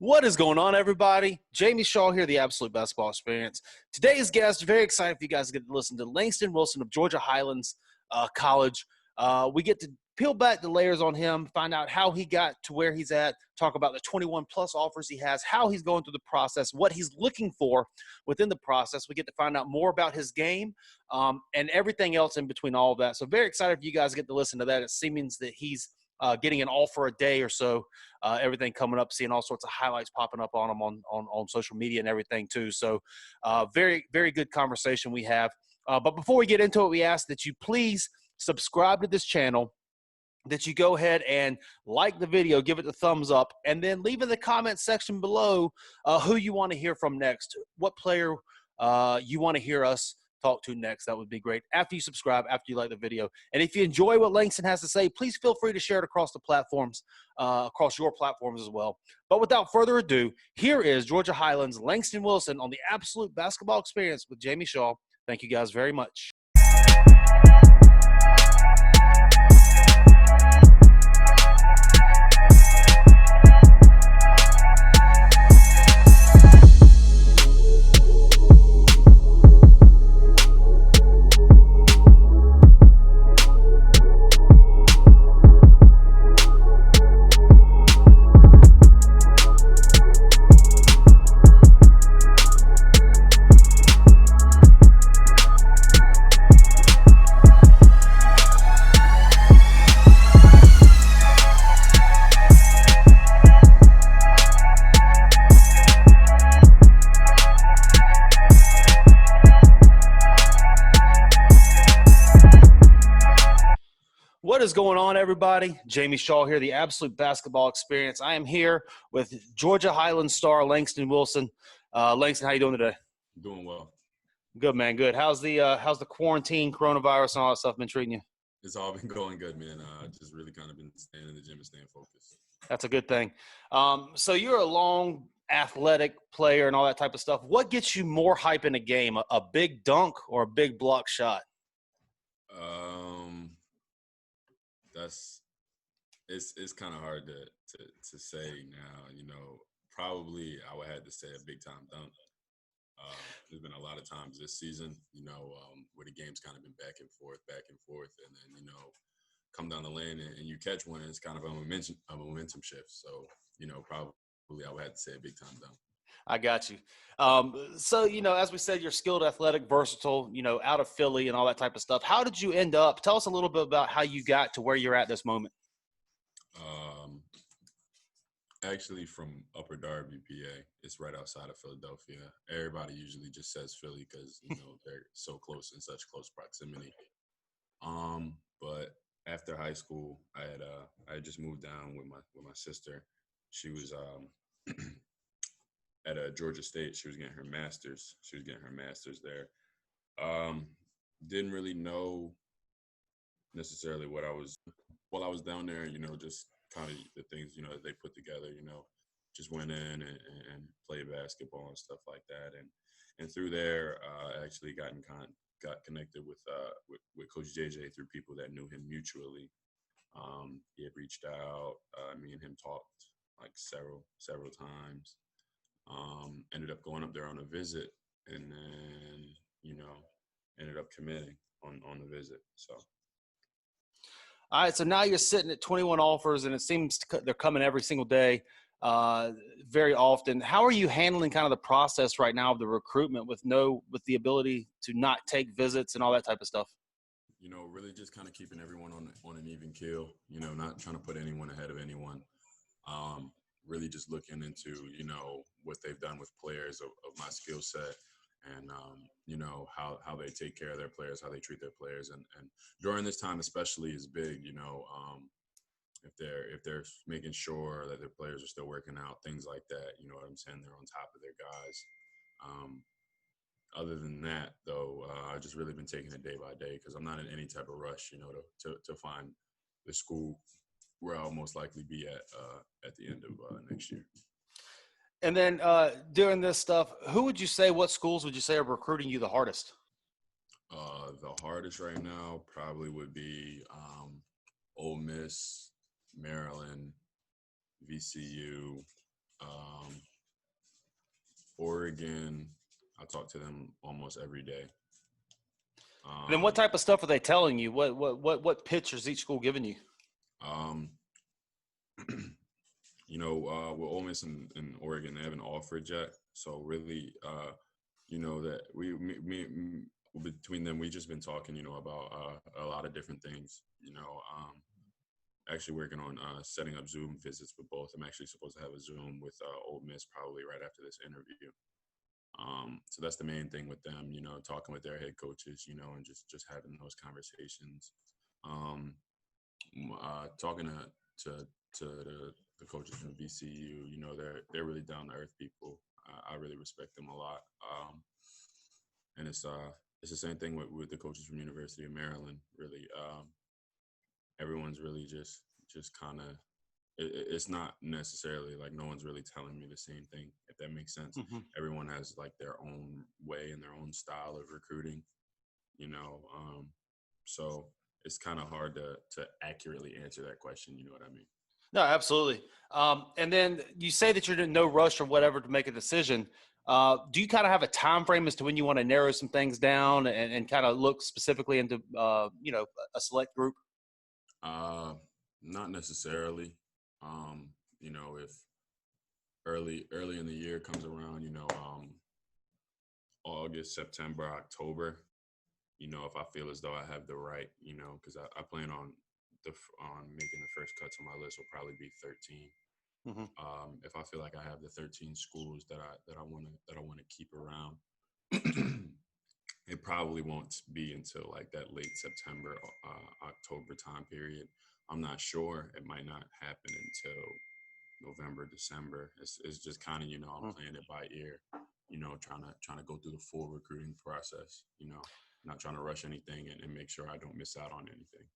What is going on, everybody? Jamie Shaw here, the Absolute Basketball Experience. Today's guest, very excited for you guys to get to listen to Langston Wilson of Georgia Highlands College. We get to peel back the layers on him, find out how he got to where he's at, talk about the 21-plus offers he has, how he's going through the process, what he's looking for within the process. We get to find out more about his game and everything else in between all of that. So very excited for you guys to get to listen to that. It seems that he's getting an offer a day or so, everything coming up, seeing all sorts of highlights popping up on him on social media and everything too. So very, very good conversation we have. But before we get into it, we ask that you please subscribe to this channel, that you go ahead and like the video, give it the thumbs up, and then leave in the comment section below who you want to hear from next, what player you want to hear us talk to next. That would be great after you subscribe, after you like the video. And if you enjoy what Langston has to say, please feel free to share it across the platforms, across your platforms as well. But without further ado, here is Georgia Highlands Langston Wilson on the Absolute Basketball Experience with Jamie Shaw. Thank you guys very much. What is going on, everybody? Jamie Shaw here, the Absolute Basketball Experience. I am here with Georgia Highlands star Langston Wilson. Langston, how you doing today? Doing well. Good, man. Good. How's the quarantine, coronavirus, and all that stuff been treating you? It's all been going good, man. Just really kind of been staying in the gym and staying focused. That's a good thing. So you're a long, athletic player and all that type of stuff. What gets you more hype in a game, a big dunk or a big block shot? It's kind of hard to say now. You know, probably I would have to say a big time dunk. There's been a lot of times this season, you know, where the game's kind of been back and forth, and then, you know, come down the lane and you catch one, and it's kind of a momentum shift. So, you know, probably I would have to say a big time dunk. I got you. So, you know, as we said, you're skilled, athletic, versatile, you know, out of Philly and all that type of stuff. How did you end up? Tell us a little bit about how you got to where you're at this moment. Actually from Upper Darby, PA. It's right outside of Philadelphia. Everybody usually just says Philly because, you know, they're so close in such close proximity. But after high school, I had just moved down with my sister. She was at Georgia State. She was getting her master's. There. Didn't really know necessarily what I was while I was down there, you know, just kind of the things, you know, that they put together, you know, just went in and played basketball and stuff like that. And through there, I actually got connected with Coach JJ through people that knew him mutually. He had reached out. Me and him talked like several times. Ended up going up there on a visit, and then, you know, ended up committing on the visit. So. All right, so now you're sitting at 21 offers, and it seems they're coming every single day, very often. How are you handling kind of the process right now of the recruitment with the ability to not take visits and all that type of stuff? You know, really just kind of keeping everyone on an even keel. You know, not trying to put anyone ahead of anyone. Really just looking into, you know, what they've done with players of my skill set. And, you know, how they take care of their players, how they treat their players. And during this time especially is big, you know, if they're making sure that their players are still working out, things like that, you know what I'm saying? They're on top of their guys. Other than that, though, I've just really been taking it day by day because I'm not in any type of rush, you know, to find the school where I'll most likely be at the end of next year. And then during this stuff, what schools would you say are recruiting you the hardest? The hardest right now probably would be Ole Miss, Maryland, VCU, Oregon, I talk to them almost every day. And then what type of stuff are they telling you? What pictures each school giving you? Um, with Ole Miss in Oregon, they haven't offered yet. So really, that between them, we've just been talking, about a lot of different things. Actually working on setting up Zoom visits with both. I'm actually supposed to have a Zoom with Ole Miss probably right after this interview. So that's the main thing with them, talking with their head coaches, and just having those conversations. Talking to the coaches from VCU, they're really down to earth people. I really respect them a lot. And it's the same thing with the coaches from University of Maryland. Really, everyone's really just kind of. It's not necessarily like no one's really telling me the same thing, if that makes sense. Mm-hmm. Everyone has like their own way and their own style of recruiting, so it's kind of hard to accurately answer that question. You know what I mean? No, absolutely. And then you say that you're in no rush or whatever to make a decision. Do you kind of have a time frame as to when you want to narrow some things down and kind of look specifically into, a select group? Not necessarily. If early in the year comes around, August, September, October, if I feel as though I have the right, because I plan on making the first cut to my list will probably be 13. Mm-hmm. If I feel like I have the 13 schools that I want to keep around, it probably won't be until like that late September, October time period. I'm not sure. It might not happen until November, December. It's just kind of, I'm playing it by ear, trying to go through the full recruiting process, not trying to rush anything and make sure I don't miss out on anything.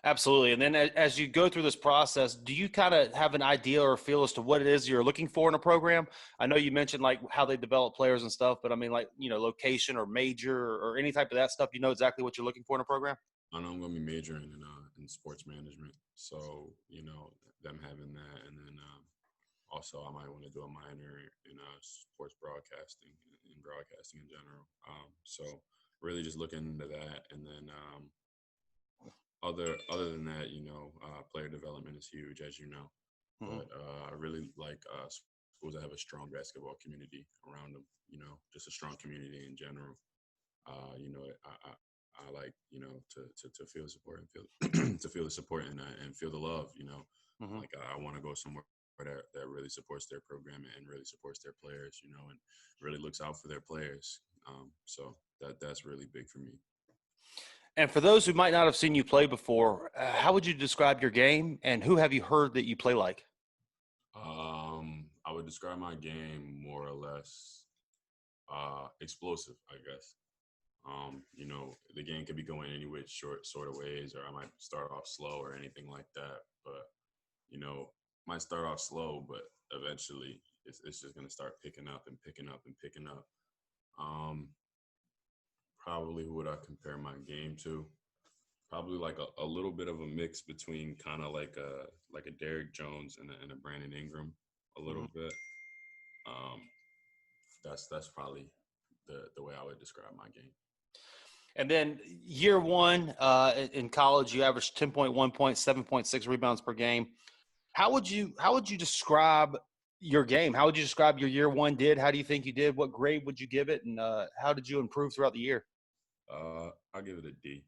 Absolutely. And then as you go through this process, do you kind of have an idea or feel as to what it is you're looking for in a program? I know you mentioned like how they develop players and stuff, but I mean like, location or major or any type of that stuff, you know exactly what you're looking for in a program? I know I'm going to be majoring in sports management. So, them having that. And then also I might want to do a minor in sports broadcasting and broadcasting in general. So really just looking into that. And then other than that, player development is huge, as you know. Mm-hmm. But I really like schools that have a strong basketball community around them. Just a strong community in general. I like to feel the support and feel to feel the support and feel the love. Mm-hmm. Like I want to go somewhere that really supports their program and really supports their players. And really looks out for their players. So that's really big for me. And for those who might not have seen you play before, how would you describe your game and who have you heard that you play like? I would describe my game more or less explosive, I guess. The game could be going any which sort of ways, or I might start off slow or anything like that. But, might start off slow, but eventually it's just going to start picking up and picking up and picking up. Probably who would I compare my game to? Probably like a little bit of a mix between kind of like a Derrick Jones and a Brandon Ingram a little Mm-hmm. bit. That's probably the way I would describe my game. And then year one in college, you averaged 10.1 points, 7.6 rebounds per game. How would you describe your game? How would you describe your year one did? How do you think you did? What grade would you give it? And how did you improve throughout the year? I'll give it a D.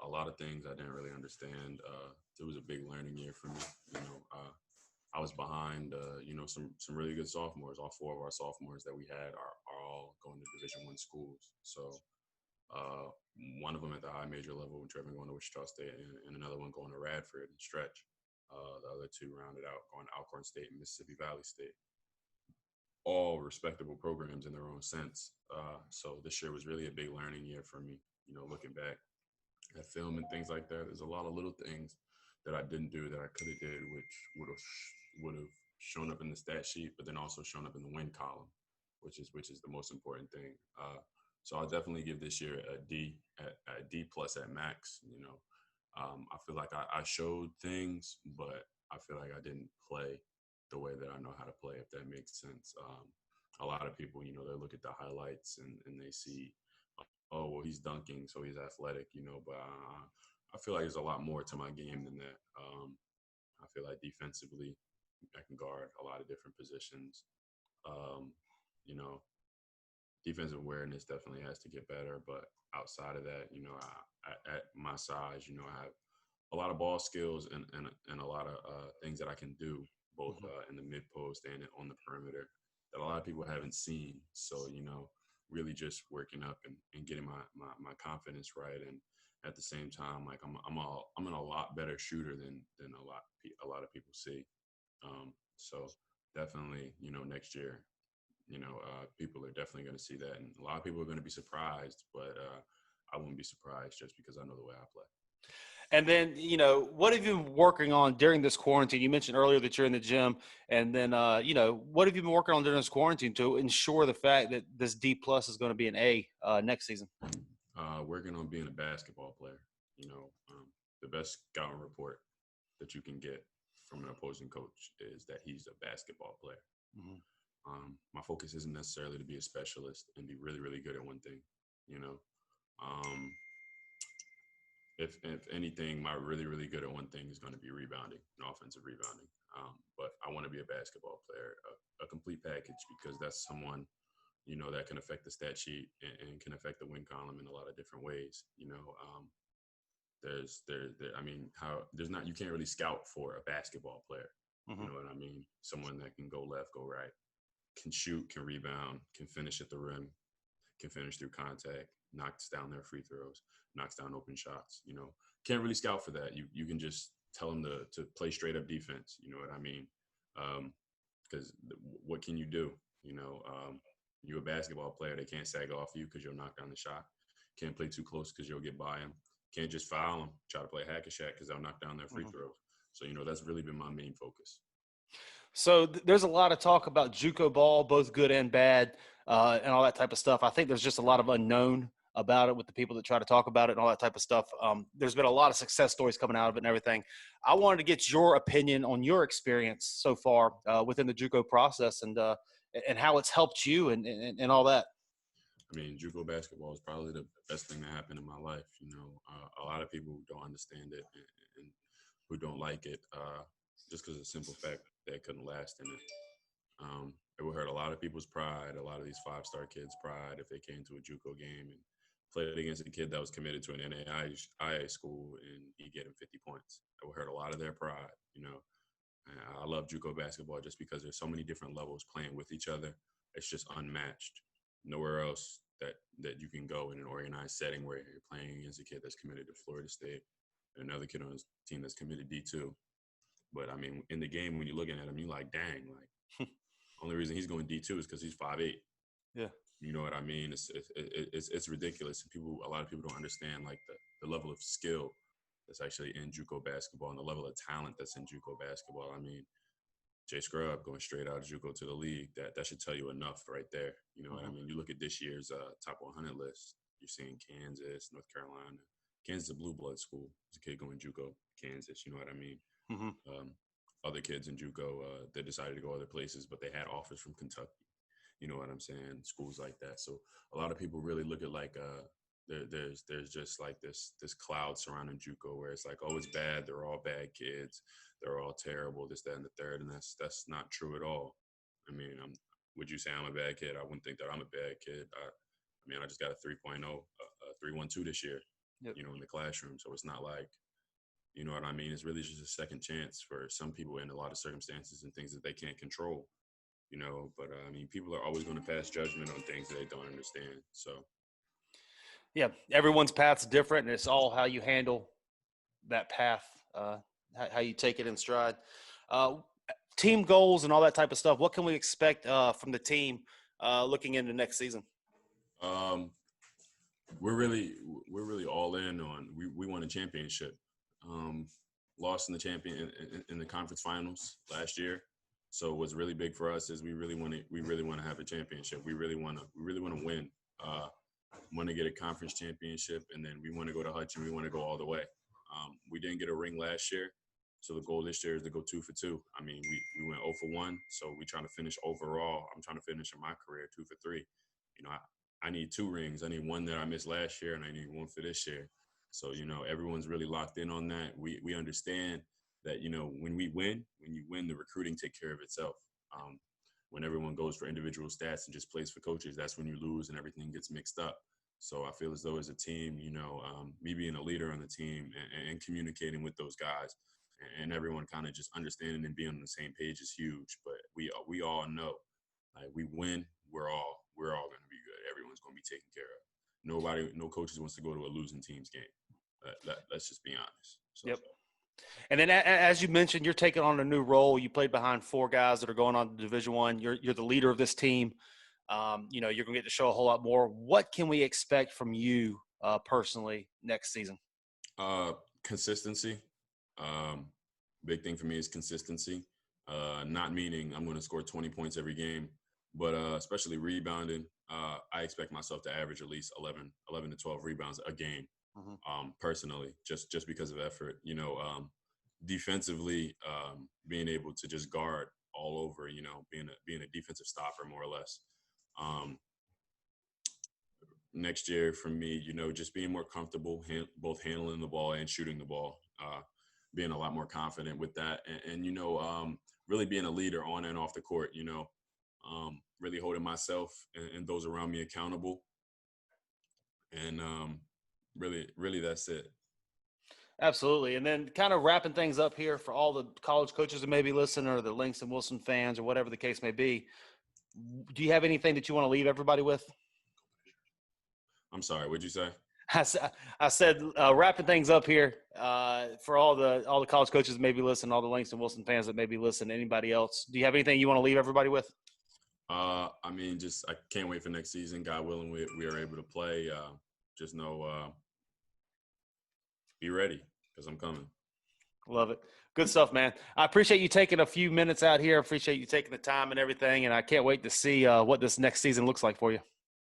A lot of things I didn't really understand. It was a big learning year for me. I was behind, some really good sophomores. All four of our sophomores that we had are all going to Division I schools. So one of them at the high major level, Trevor going to Wichita State, and another one going to Radford and Stretch. The other two rounded out going to Alcorn State and Mississippi Valley State. All respectable programs in their own sense. So this year was really a big learning year for me. Looking back at film and things like that, there's a lot of little things that I didn't do that I could have did, which would have shown up in the stat sheet, but then also shown up in the win column, which is the most important thing. So I'll definitely give this year a D plus at max. I feel like I showed things, but I feel like I didn't play the way that I know how to play, if that makes sense. A lot of people, you know, they look at the highlights and they see, oh, well, he's dunking, so he's athletic, you know, but I feel like there's a lot more to my game than that. I feel like defensively, I can guard a lot of different positions. You know, defensive awareness definitely has to get better, but outside of that, you know, at my size, you know, I have a lot of ball skills and a lot of things that I can do both in the mid post and on the perimeter that a lot of people haven't seen. So, you know, really just working up and getting my confidence right. And at the same time, like I'm a lot better shooter than a lot of people see. So definitely, you know, next year, you know, people are definitely going to see that. And a lot of people are going to be surprised, but I won't be surprised just because I know the way I play. And then, you know, what have you been working on during this quarantine? You mentioned earlier that you're in the gym. And then, you know, what have you been working on during this quarantine to ensure the fact that this D plus is going to be an A next season? Working on being a basketball player. You know, the best scouting report that you can get from an opposing coach is that he's a basketball player. My focus isn't necessarily to be a specialist and be really, really good at one thing. You know, if anything, my really, really good at one thing is going to be rebounding and offensive rebounding. But I want to be a basketball player, a complete package, because that's someone, you know, that can affect the stat sheet and can affect the win column in a lot of different ways. You know, you can't really scout for a basketball player. You know what I mean? Someone that can go left, go right, can shoot, can rebound, can finish at the rim, can finish through contact, knocks down their free throws, knocks down open shots. You know, can't really scout for that. You can just tell them to play straight up defense. You know what I mean? Because what can you do? You know, you're a basketball player. They can't sag off you because you'll knock down the shot. Can't play too close because you'll get by them. Can't just foul them, try to play hack a shack because they'll knock down their free throws. So, you know, that's really been my main focus. So there's a lot of talk about JUCO ball, both good and bad, and all that type of stuff. I think there's just a lot of unknown about it with the people that try to talk about it and all that type of stuff. There's been a lot of success stories coming out of it and everything. I wanted to get your opinion on your experience so far within the JUCO process and how it's helped you and all that. I mean, JUCO basketball is probably the best thing that happened in my life. You know, a lot of people don't understand it and who don't like it just because of the simple fact that it couldn't last in it. It would hurt a lot of people's pride, a lot of these five-star kids' pride if they came to a JUCO game and played against a kid that was committed to an NAIA school and he get him 50 points. It would hurt a lot of their pride, you know. And I love JUCO basketball just because there's so many different levels playing with each other. It's just unmatched. Nowhere else that you can go in an organized setting where you're playing against a kid that's committed to Florida State and another kid on his team that's committed D2. But, I mean, in the game, when you're looking at him, you're like, dang, like, only reason he's going D2 is because he's 5'8". Yeah. You know what I mean? It's ridiculous. A lot of people don't understand, like, the level of skill that's actually in JUCO basketball and the level of talent that's in JUCO basketball. I mean, Jay Scrub going straight out of JUCO to the league, that should tell you enough right there. You know what I mean? You look at this year's top 100 list, you're seeing Kansas, North Carolina. Kansas is a blue blood school. There's a kid going JUCO, Kansas, you know what I mean? Other kids in JUCO, they decided to go other places, but they had offers from Kentucky. You know what I'm saying? Schools like that. So a lot of people really look at like there's just like this cloud surrounding JUCO where it's like, oh, it's bad. They're all bad kids. They're all terrible. This, that, and the third, and that's not true at all. I mean, would you say I'm a bad kid? I wouldn't think that I'm a bad kid. I mean, I just got a 3.0, a 3.12 this year. Yep. You know, in the classroom. So it's not like, you know what I mean? It's really just a second chance for some people in a lot of circumstances and things that they can't control. You know, but I mean, people are always going to pass judgment on things that they don't understand. So, yeah, everyone's path's different, and it's all how you handle that path, how you take it in stride. Team goals and all that type of stuff. What can we expect from the team looking into next season? We're really all in on. We won a championship. Lost in the conference finals last year. So what's really big for us is we really want to have a championship. We really want to win. Want to get a conference championship, and then we want to go to Hutch and we want to go all the way. We didn't get a ring last year, So the goal this year is to go 2 for 2. I mean, we went 0 for 1, so we're trying to finish overall. I'm trying to finish in my career 2 for 3. You know, I need 2 rings. I need 1 that I missed last year, and I need 1 for this year. So, you know, everyone's really locked in on that. We understand that, you know, when you win, the recruiting take care of itself. When everyone goes for individual stats and just plays for coaches, that's when you lose and everything gets mixed up. So I feel as though as a team, you know, me being a leader on the team and communicating with those guys and everyone kind of just understanding and being on the same page is huge. But we all know, like, we win, we're all going to be good. Everyone's going to be taken care of. No coaches wants to go to a losing team's game. Let's just be honest. Yep. And then, as you mentioned, you're taking on a new role. You played behind 4 guys that are going on to Division I. You're the leader of this team. You know, you're going to get to show a whole lot more. What can we expect from you personally next season? Consistency. Big thing for me is consistency. Not meaning I'm going to score 20 points every game, but especially rebounding. I expect myself to average at least 11 to 12 rebounds a game. Personally, just because of effort. You know, defensively, being able to just guard all over. You know, being a defensive stopper more or less. Next year for me, you know, just being more comfortable, both handling the ball and shooting the ball. Being a lot more confident with that, and you know, really being a leader on and off the court. You know, really holding myself and those around me accountable, and really that's it. Absolutely. And then kind of wrapping things up here for all the college coaches that may be listening, or the Langston Wilson fans, or whatever the case may be. Do you have anything that you want to leave everybody with? I'm sorry, what'd you say? I said wrapping things up here for all the college coaches that may be listening, all the Langston Wilson fans that may be listening, anybody else. Do you have anything you want to leave everybody with? I mean, I can't wait for next season. God willing, we are able to play. Just know, be ready, because I'm coming. Love it. Good stuff, man. I appreciate you taking a few minutes out here. I appreciate you taking the time and everything, and I can't wait to see what this next season looks like for you.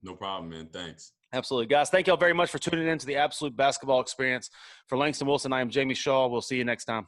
No problem, man. Thanks. Absolutely. Guys, thank you all very much for tuning in to the Absolute Basketball Experience. For Langston Wilson, I am Jamie Shaw. We'll see you next time.